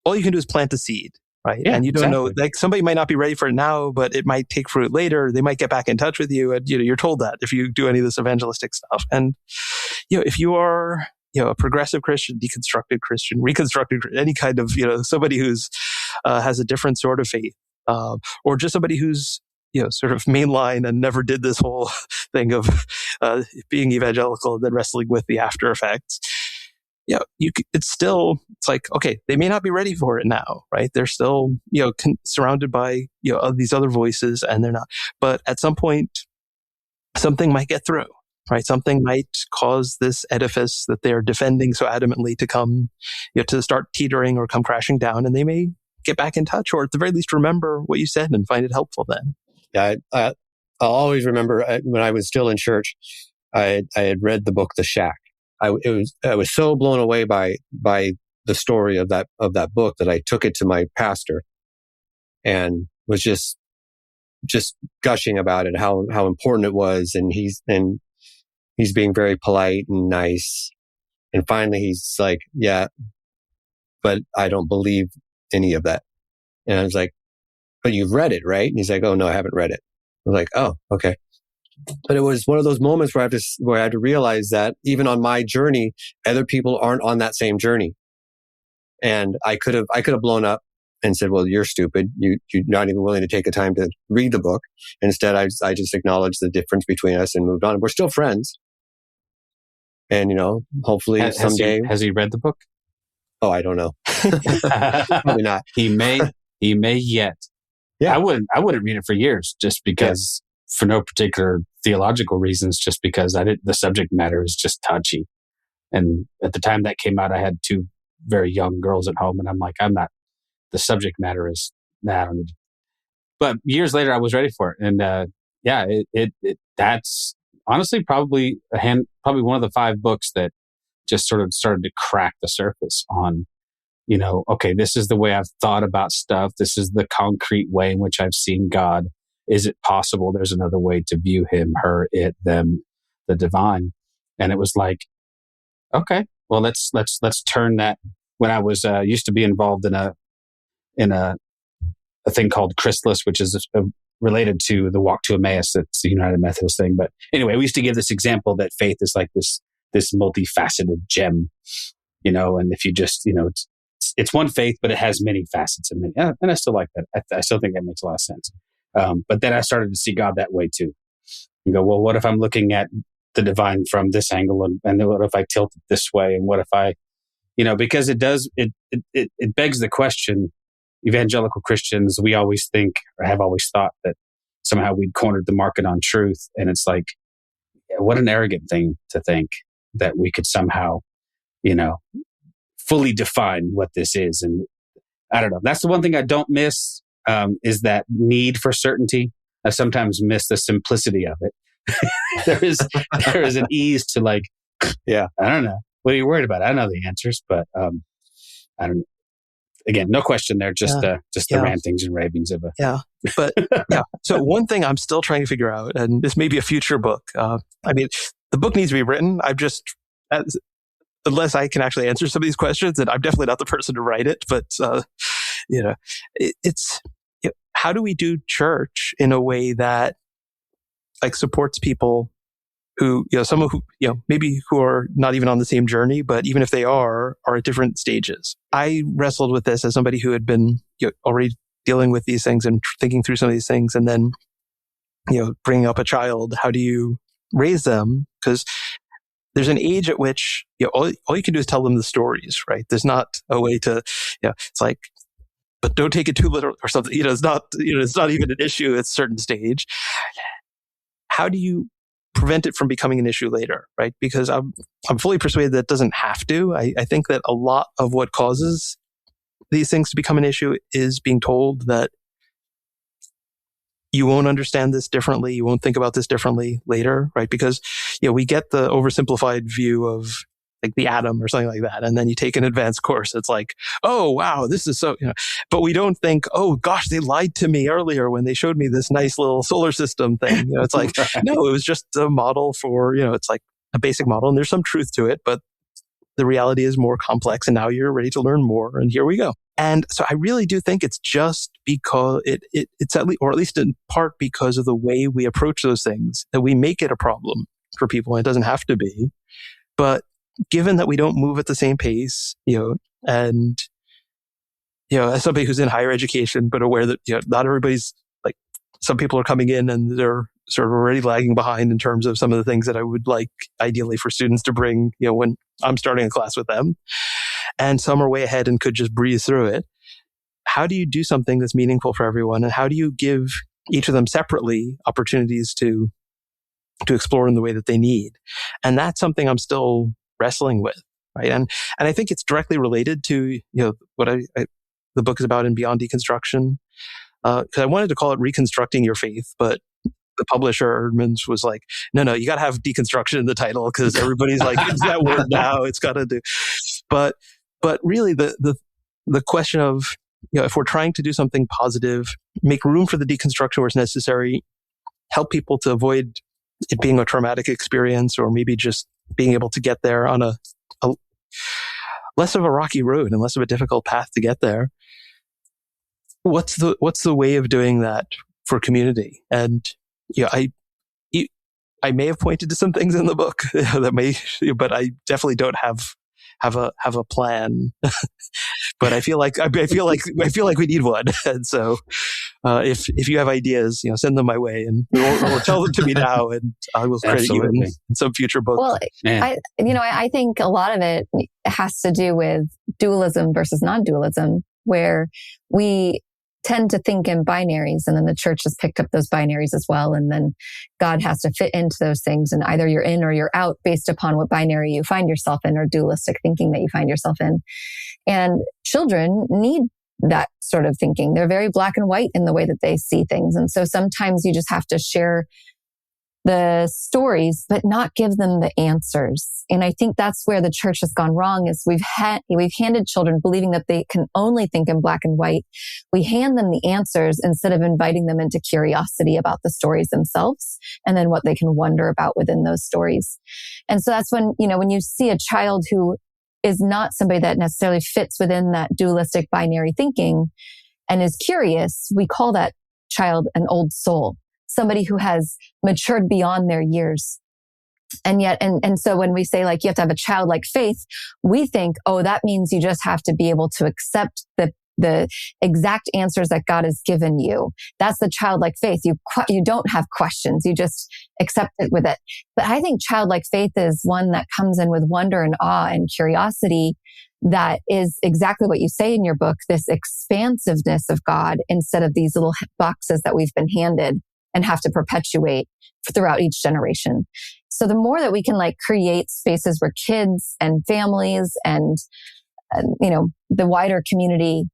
all you can do is plant a seed, right? Yeah, and you don't know, like somebody might not be ready for it now, but it might take fruit later. They might get back in touch with you. And, you're told that if you do any of this evangelistic stuff. And, if you are, a progressive Christian, deconstructed Christian, reconstructed, any kind of, somebody who's has a different sort of faith, or just somebody who's, sort of mainline and never did this whole thing of being evangelical and then wrestling with the after effects. It's like, okay, they may not be ready for it now, right? They're still, surrounded by, these other voices, and they're not. But at some point, something might get through. Right, something might cause this edifice that they're defending so adamantly to come, to start teetering or come crashing down, and they may get back in touch, or at the very least remember what you said and find it helpful then. Yeah, I'll always remember when I was still in church, I had read the book The Shack. I was so blown away by the story of that book that I took it to my pastor, and was just gushing about it, how important it was, and he's being very polite and nice. And finally he's like, yeah, but I don't believe any of that. And I was like, but you've read it, right? And he's like, oh no, I haven't read it. I was like, oh, okay. But it was one of those moments where I had to realize that even on my journey, other people aren't on that same journey. And I could have blown up and said, well, you're stupid. You're not even willing to take the time to read the book. Instead, I just acknowledged the difference between us and moved on. We're still friends. And, hopefully someday. Has he read the book? Oh, I don't know. Probably not. He may yet. Yeah. I wouldn't read it for years, just because, for no particular theological reasons, just because the subject matter is just touchy. And at the time that came out, I had 2 very young girls at home, and I'm like, the subject matter is, I don't need to. But years later, I was ready for it. And, that's honestly probably one of the 5 books that just sort of started to crack the surface on, okay, this is the way I've thought about stuff. This is the concrete way in which I've seen God. Is it possible there's another way to view him, her, it, them, the divine? And it was like, okay, well, let's turn that. When I was used to be involved in a thing called Chrysalis, which is related to the Walk to Emmaus. That's the United Methodist thing. But anyway, we used to give this example that faith is like this multifaceted gem, and if you just, it's one faith, but it has many facets and I still like that. I still think that makes a lot of sense. But then I started to see God that way too, and go, well, what if I'm looking at the divine from this angle, and then what if I tilt it this way, and what if I, because it begs the question. Evangelical Christians, we always think, or have always thought, that somehow we'd cornered the market on truth. And it's like, what an arrogant thing to think that we could somehow, fully define what this is. And I don't know. That's the one thing I don't miss, is that need for certainty. I sometimes miss the simplicity of it. there is an ease to like, I don't know. What are you worried about? I know the answers, but I don't know. Again, no question there, just the rantings and ravings of So one thing I'm still trying to figure out, and this may be a future book. The book needs to be written. unless I can actually answer some of these questions, and I'm definitely not the person to write it, but, it's how do we do church in a way that like supports people who, some who, maybe who are not even on the same journey, but even if they are at different stages. I wrestled with this as somebody who had been already dealing with these things and thinking through some of these things, and then, bringing up a child. How do you raise them? Because there's an age at which all you can do is tell them the stories, right? There's not a way to, it's like, but don't take it too literal or something. It's not even an issue at a certain stage. How do you prevent it from becoming an issue later, right? Because I'm fully persuaded that it doesn't have to. I think that a lot of what causes these things to become an issue is being told that you won't understand this differently, you won't think about this differently later, right? Because we get the oversimplified view of like the atom or something like that, and then you take an advanced course, it's like, oh wow, this is so, but we don't think, oh gosh, they lied to me earlier when they showed me this nice little solar system thing. It's like, no, it was just a model for, it's like a basic model, and there's some truth to it, but the reality is more complex, and now you're ready to learn more, and here we go. And so I really do think it's just because it's at least in part because of the way we approach those things that we make it a problem for people. It doesn't have to be, but given that we don't move at the same pace, and, as somebody who's in higher education, but aware that, not everybody's like, some people are coming in and they're sort of already lagging behind in terms of some of the things that I would like ideally for students to bring, when I'm starting a class with them. And some are way ahead and could just breeze through it. How do you do something that's meaningful for everyone? And how do you give each of them separately opportunities to explore in the way that they need? And that's something I'm still wrestling with, right? And I think it's directly related to what the book is about in Beyond Deconstruction, because I wanted to call it Reconstructing Your Faith, but the publisher Erdman's was like, no, you got to have deconstruction in the title because everybody's like, it's that word now, it's got to do. But really, the question of if we're trying to do something positive, make room for the deconstruction where it's necessary, help people to avoid it being a traumatic experience, or maybe just being able to get there on a less of a rocky road and less of a difficult path to get there. What's the way of doing that for community? And I may have pointed to some things in the book but I definitely don't have a plan. But I feel like we need one. And so if you have ideas, send them my way, and or tell them to me now, and I will credit you in some future book. Well, I think a lot of it has to do with dualism versus non-dualism, where we tend to think in binaries, and then the church has picked up those binaries as well, and then God has to fit into those things, and either you're in or you're out based upon what binary you find yourself in, or dualistic thinking that you find yourself in. And children need that sort of thinking. They're very black and white in the way that they see things, and so sometimes you just have to share the stories, but not give them the answers. And I think that's where the church has gone wrong, is we've handed children believing that they can only think in black and white. We hand them the answers instead of inviting them into curiosity about the stories themselves, and then what they can wonder about within those stories. And so that's when you see a child who is not somebody that necessarily fits within that dualistic binary thinking and is curious, we call that child an old soul. Somebody who has matured beyond their years. And yet, and so when we say like you have to have a childlike faith, we think, oh, that means you just have to be able to accept the exact answers that God has given you. That's the childlike faith. You don't have questions. You just accept it with it. But I think childlike faith is one that comes in with wonder and awe and curiosity, that is exactly what you say in your book, this expansiveness of God instead of these little boxes that we've been handed and have to perpetuate throughout each generation. So the more that we can create spaces where kids and families and the wider community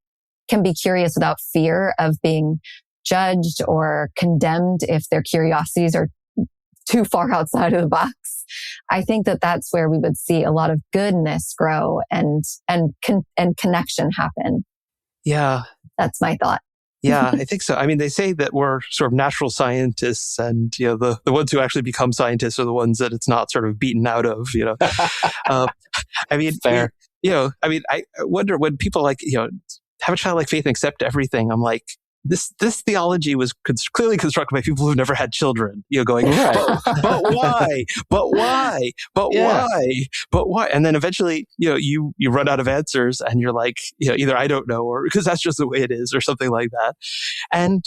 can be curious without fear of being judged or condemned if their curiosities are too far outside of the box, I think that that's where we would see a lot of goodness grow and connection happen. Yeah. That's my thought. Yeah, I think so. I mean, they say that we're sort of natural scientists, and the ones who actually become scientists are the ones that it's not sort of beaten out of. I mean, fair. I wonder when people have a childlike faith and accept everything. I'm like, this theology was clearly constructed by people who've never had children. Going, right. but why? But why? But why? But why? And then eventually, you run out of answers, and you're like, either I don't know, or because that's just the way it is, or something like that. And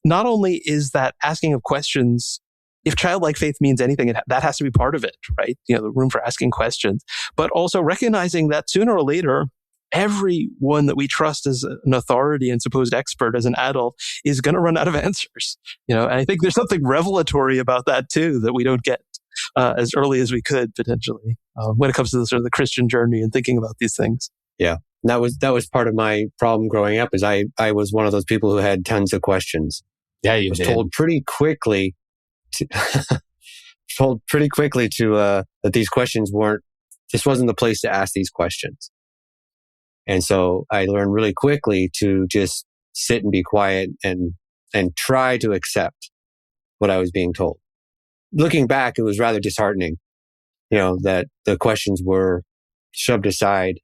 not only is that asking of questions, if childlike faith means anything, that has to be part of it, right? The room for asking questions, but also recognizing that sooner or later, everyone that we trust as an authority and supposed expert as an adult is going to run out of answers. And I think there's something revelatory about that too, that we don't get as early as we could potentially when it comes to the sort of the Christian journey and thinking about these things. Yeah, that was part of my problem growing up. Is I was one of those people who had tons of questions. Yeah, you was did. told pretty quickly to that these questions this wasn't the place to ask these questions. And so I learned really quickly to just sit and be quiet and try to accept what I was being told. Looking back, it was rather disheartening, that the questions were shoved aside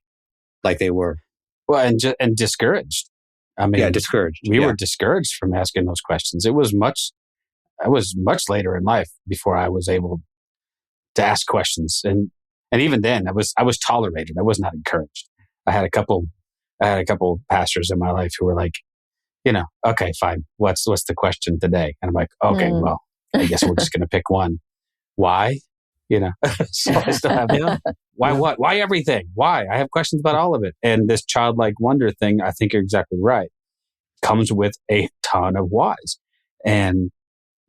like they were. Well, and discouraged. I mean, discouraged. We were discouraged from asking those questions. I was much later in life before I was able to ask questions. And even then I was tolerated. I was not encouraged. I had a couple pastors in my life who were like, okay, fine. What's the question today? And I'm like, okay, well, I guess we're just going to pick one. Why? So I still have, why what? Why everything? Why? I have questions about all of it. And this childlike wonder thing, I think you're exactly right, comes with a ton of whys. And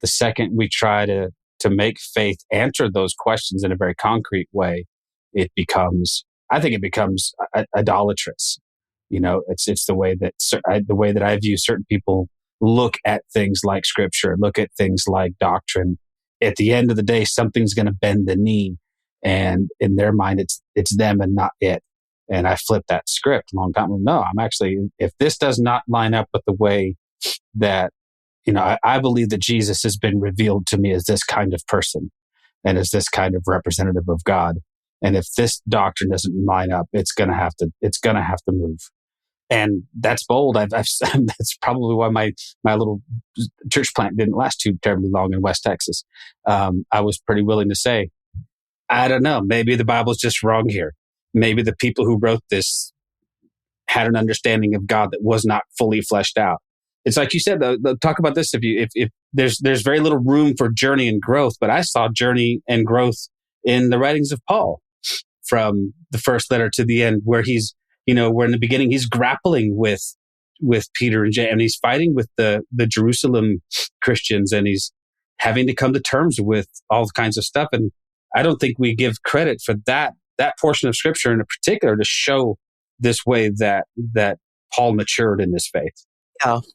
the second we try to make faith answer those questions in a very concrete way, it becomes idolatrous. It's the way that I view certain people look at things like scripture, look at things like doctrine. At the end of the day, something's going to bend the knee, and in their mind, it's them and not it. And I flipped that script a long time ago. No, I'm actually, if this does not line up with the way that, I believe that Jesus has been revealed to me as this kind of person and as this kind of representative of God. And if this doctrine doesn't line up, it's going to have to move. And that's bold. That's probably why my little church plant didn't last too terribly long in West Texas. I was pretty willing to say, I don't know, maybe the Bible's just wrong here. Maybe the people who wrote this had an understanding of God that was not fully fleshed out. It's like you said, though, talk about this. If there's very little room for journey and growth, but I saw journey and growth in the writings of Paul, from the first letter to the end, where he's, where in the beginning he's grappling with Peter and James, and he's fighting with the Jerusalem Christians, and he's having to come to terms with all kinds of stuff. And I don't think we give credit for that portion of scripture in particular to show this way that Paul matured in his faith.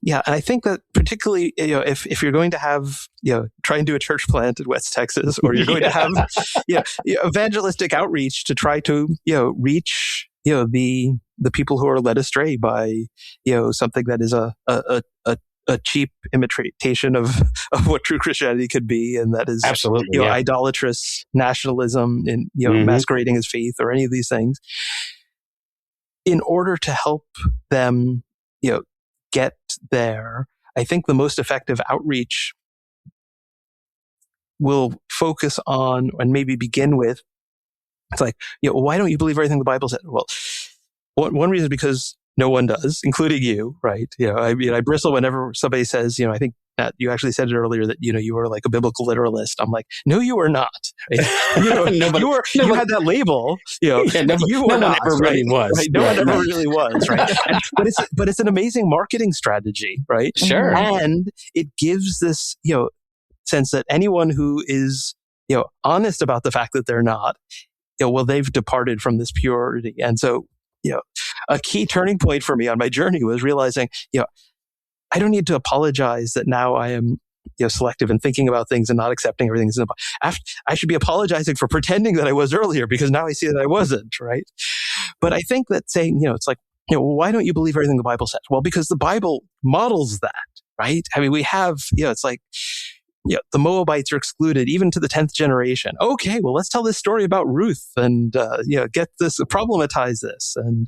Yeah. And I think that particularly, if you're going to have, try and do a church plant in West Texas, or you're going to have, evangelistic outreach to try to, reach, the people who are led astray by, something that is a cheap imitation of what true Christianity could be, and that is absolutely idolatrous nationalism and masquerading as faith, or any of these things. In order to help them, get there, I think the most effective outreach will focus on, and maybe begin with, it's like, why don't you believe everything the Bible said? Well, one reason is because no one does, including you, right? I bristle whenever somebody says, I think that you actually said it earlier that, you were like a biblical literalist. I'm like, no, you are not. Right? You had that label. You were not. Ever really was. Right? No one ever really was. Right? But it's an amazing marketing strategy, right? Sure. And it gives this, sense that anyone who is, honest about the fact that they're not, they've departed from this purity. And so, a key turning point for me on my journey was realizing, I don't need to apologize that now I am, selective and thinking about things and not accepting everything. I should be apologizing for pretending that I was earlier, because now I see that I wasn't, right? But I think that saying, it's like, why don't you believe everything the Bible says? Well, because the Bible models that, right? I mean, we have, it's like, the Moabites are excluded even to the 10th generation. Okay, well, let's tell this story about Ruth and, get this, problematize this. And,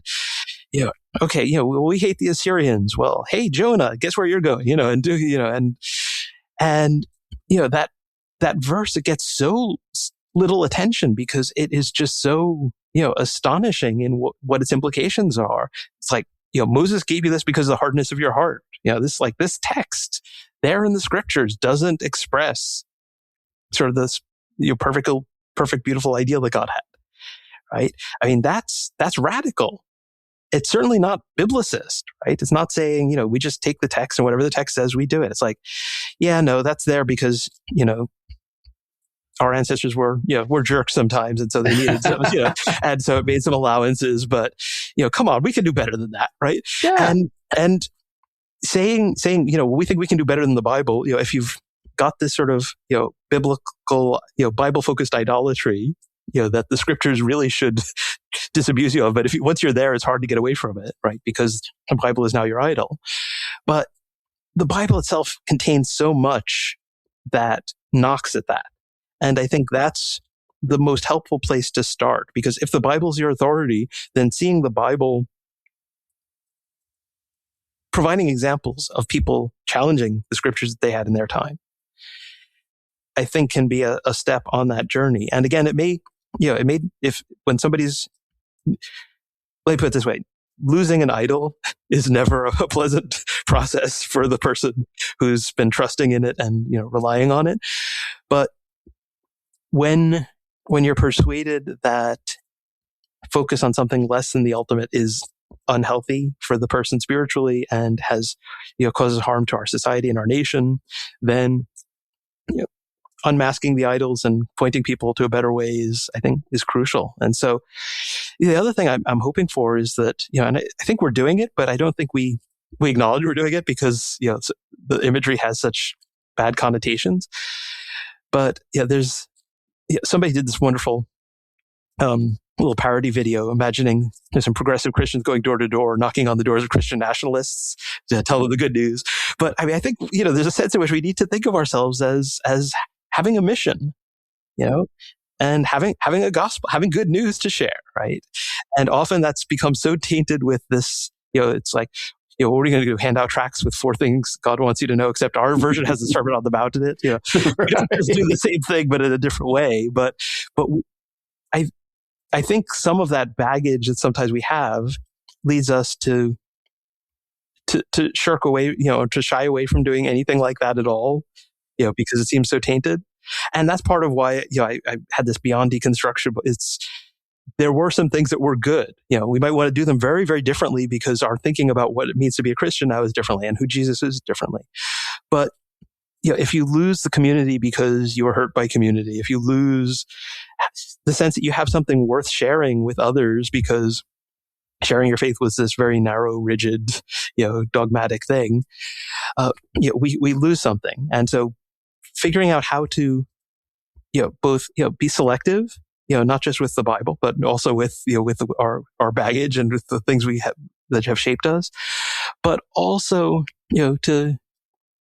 okay, we hate the Assyrians. Well, hey, Jonah, guess where you're going, and do, and that verse, it gets so little attention because it is just so, astonishing in what its implications are. It's like, Moses gave you this because of the hardness of your heart. This text there in the scriptures doesn't express sort of this perfect, beautiful ideal that God had, right? I mean, that's radical. It's certainly not biblicist, right? It's not saying, we just take the text and whatever the text says, we do it. It's like, yeah, no, that's there because, our ancestors were jerks sometimes. And so they needed some, and so it made some allowances, but, come on, we can do better than that, right? Yeah. And saying, we think we can do better than the Bible, if you've got this sort of, biblical, Bible-focused idolatry, that the scriptures really should disabuse you of. But once you're there, it's hard to get away from it, right? Because the Bible is now your idol. But the Bible itself contains so much that knocks at that. And I think that's the most helpful place to start, because if the Bible's your authority, then seeing the Bible providing examples of people challenging the scriptures that they had in their time, I think can be a step on that journey. And again, when somebody's, let me put it this way, losing an idol is never a pleasant process for the person who's been trusting in it and, relying on it. But when you're persuaded that focus on something less than the ultimate is unhealthy for the person spiritually and has, causes harm to our society and our nation, then, unmasking the idols and pointing people to a better way is crucial. And so the other thing I'm hoping for is that, and I think we're doing it, but I don't think we acknowledge we're doing it because, the imagery has such bad connotations. But there's, somebody did this wonderful, little parody video imagining some progressive Christians going door to door, knocking on the doors of Christian nationalists to tell them the good news. But I mean, I think, there's a sense in which we need to think of ourselves as having a mission, and having a gospel, having good news to share, right? And often that's become so tainted with this, it's like, what are you going to do? Hand out tracts with 4 things God wants you to know, except our version has the Sermon on the Mount in it. We don't just do the same thing, but in a different way. But I think some of that baggage that sometimes we have leads us to shirk away, to shy away from doing anything like that at all, because it seems so tainted. And that's part of why, I had this beyond deconstruction, but there were some things that were good. We might want to do them very, very differently because our thinking about what it means to be a Christian now is differently and who Jesus is differently. But, if you lose the community because you were hurt by community, if you lose the sense that you have something worth sharing with others because sharing your faith was this very narrow, rigid, dogmatic thing, we lose something. And so figuring out how to, both, be selective, not just with the Bible, but also with, with our baggage and with the things we have that have shaped us, but also,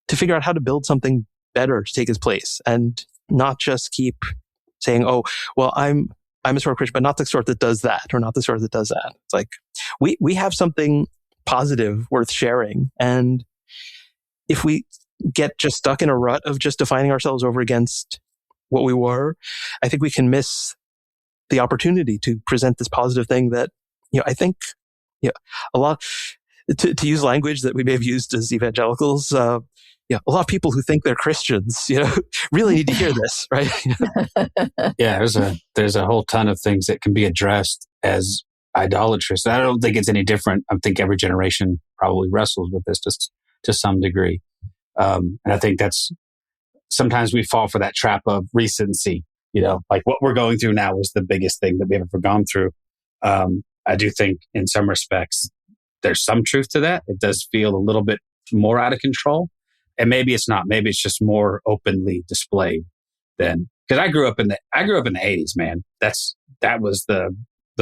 to figure out how to build something better to take its place and not just keep saying, oh, well, I'm a sort of Christian, but not the sort that does that or not the sort that does that. It's like, we have something positive worth sharing. And if we get just stuck in a rut of just defining ourselves over against what we were, I think we can miss the opportunity to present this positive thing that, I think, a lot, to use language that we may have used as evangelicals, a lot of people who think they're Christians, really need to hear this, right? Yeah, there's a whole ton of things that can be addressed as idolatrous. I don't think it's any different. I think every generation probably wrestles with this to some degree. And I think that's sometimes we fall for that trap of recency. Like what we're going through now is the biggest thing that we've ever gone through. I do think in some respects there's some truth to that. It does feel a little bit more out of control. And maybe it's not. Maybe it's just more openly displayed than, because I grew up in the 80s, man. That was the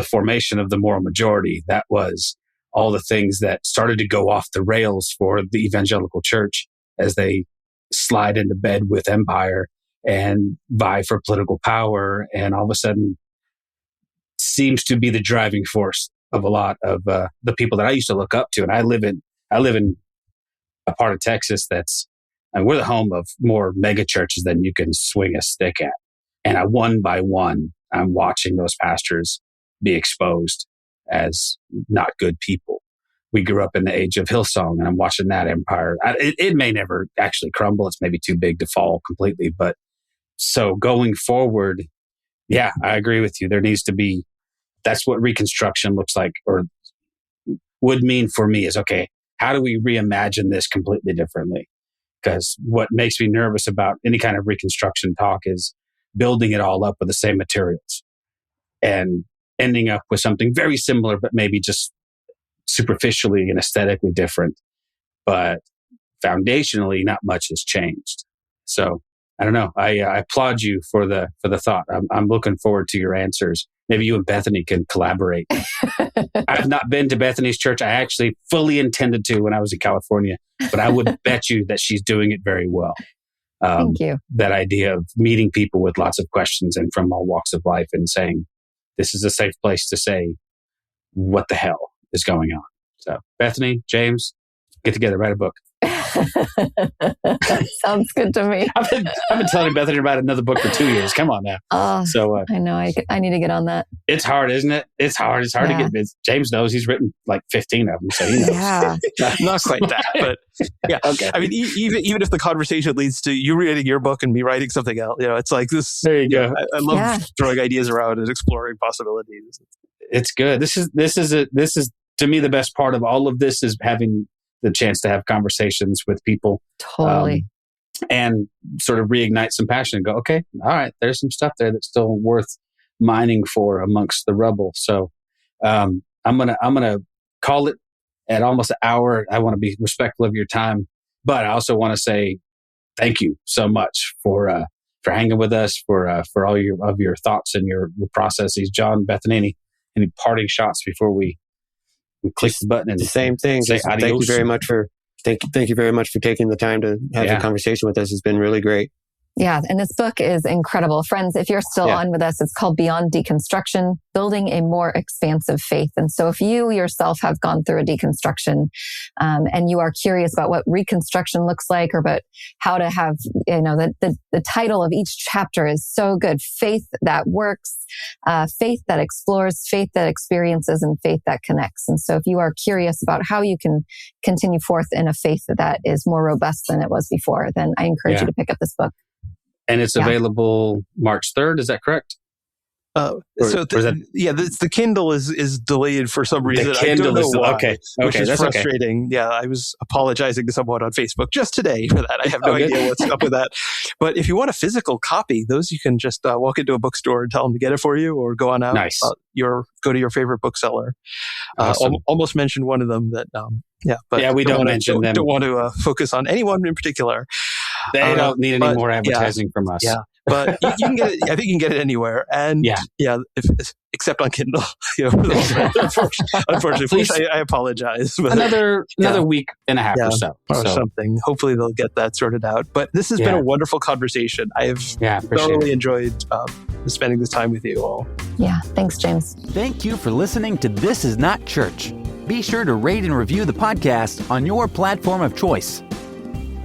formation of the moral majority. That was all the things that started to go off the rails for the evangelical church as they slide into bed with empire and vie for political power, and all of a sudden seems to be the driving force of a lot of the people that I used to look up to. And I live in a part of Texas and we're the home of more mega churches than you can swing a stick at. And one by one, I'm watching those pastors be exposed as not good people. We grew up in the age of Hillsong, and I'm watching that empire. It may never actually crumble. It's maybe too big to fall completely. But so going forward, yeah, I agree with you. There needs to be, that's what Reconstruction looks like, or would mean for me is, okay, how do we reimagine this completely differently? Because what makes me nervous about any kind of Reconstruction talk is building it all up with the same materials and ending up with something very similar, but maybe just superficially and aesthetically different. But foundationally, not much has changed. So I don't know. I applaud you for the thought. I'm looking forward to your answers. Maybe you and Bethany can collaborate. I've not been to Bethany's church. I actually fully intended to when I was in California, but I would bet you that she's doing it very well. Thank you. That idea of meeting people with lots of questions and from all walks of life and saying, this is a safe place to say, what the hell is going on? So Bethany, James, get together, write a book. Sounds good to me. I've been telling Bethany about another book for 2 years. Come on now. I know. I need to get on that. It's hard, isn't it? It's hard. It's hard to get. James knows. He's written like 15 of them, so he knows. Yeah. Not quite that, but yeah. Okay. I mean, even if the conversation leads to you reading your book and me writing something else, it's like this. There you go. I love throwing ideas around and exploring possibilities. It's good. This is to me the best part of all of this is having the chance to have conversations with people. Totally. And sort of reignite some passion and go, okay, all right, there's some stuff there that's still worth mining for amongst the rubble. So I'm gonna call it at almost an hour. I want to be respectful of your time, but I also want to say thank you so much for hanging with us, for all your thoughts and your processes. John, Bethany, any parting shots before we click the button? And the same thing. Thank you very much for taking the time to have a conversation with us. It's been really great. Yeah, and this book is incredible. Friends, if you're still on with us, it's called Beyond Deconstruction, Building a More Expansive Faith. And so if you yourself have gone through a deconstruction and you are curious about what reconstruction looks like or about how to have, the title of each chapter is so good. Faith that works, faith that explores, faith that experiences, and faith that connects. And so if you are curious about how you can continue forth in a faith that is more robust than it was before, then I encourage you to pick up this book. And it's available March 3rd, is that correct? The Kindle is delayed for some reason. The Kindle I don't know why, okay, which is that's frustrating. Okay. Yeah, I was apologizing to someone on Facebook just today for that. I have no idea what's up with that. But if you want a physical copy, those you can just walk into a bookstore and tell them to get it for you, or go on out. Nice. Go to your favorite bookseller. Awesome. Almost mentioned one of them that. But we don't mention them. Don't want to focus on anyone in particular. They don't need any more advertising from us. Yeah. But you can get it. I think you can get it anywhere, and except on Kindle. Unfortunately, I apologize. But another week and a half or so, something. Hopefully, they'll get that sorted out. But this has been a wonderful conversation. I've thoroughly enjoyed spending this time with you all. Yeah, thanks, James. Thank you for listening to This Is Not Church. Be sure to rate and review the podcast on your platform of choice.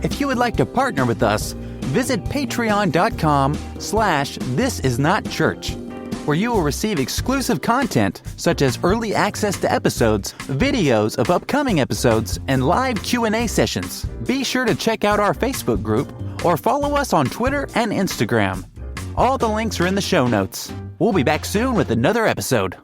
If you would like to partner with us, visit patreon.com/thisisnotchurch, where you will receive exclusive content such as early access to episodes, videos of upcoming episodes, and live Q&A sessions. Be sure to check out our Facebook group or follow us on Twitter and Instagram. All the links are in the show notes. We'll be back soon with another episode.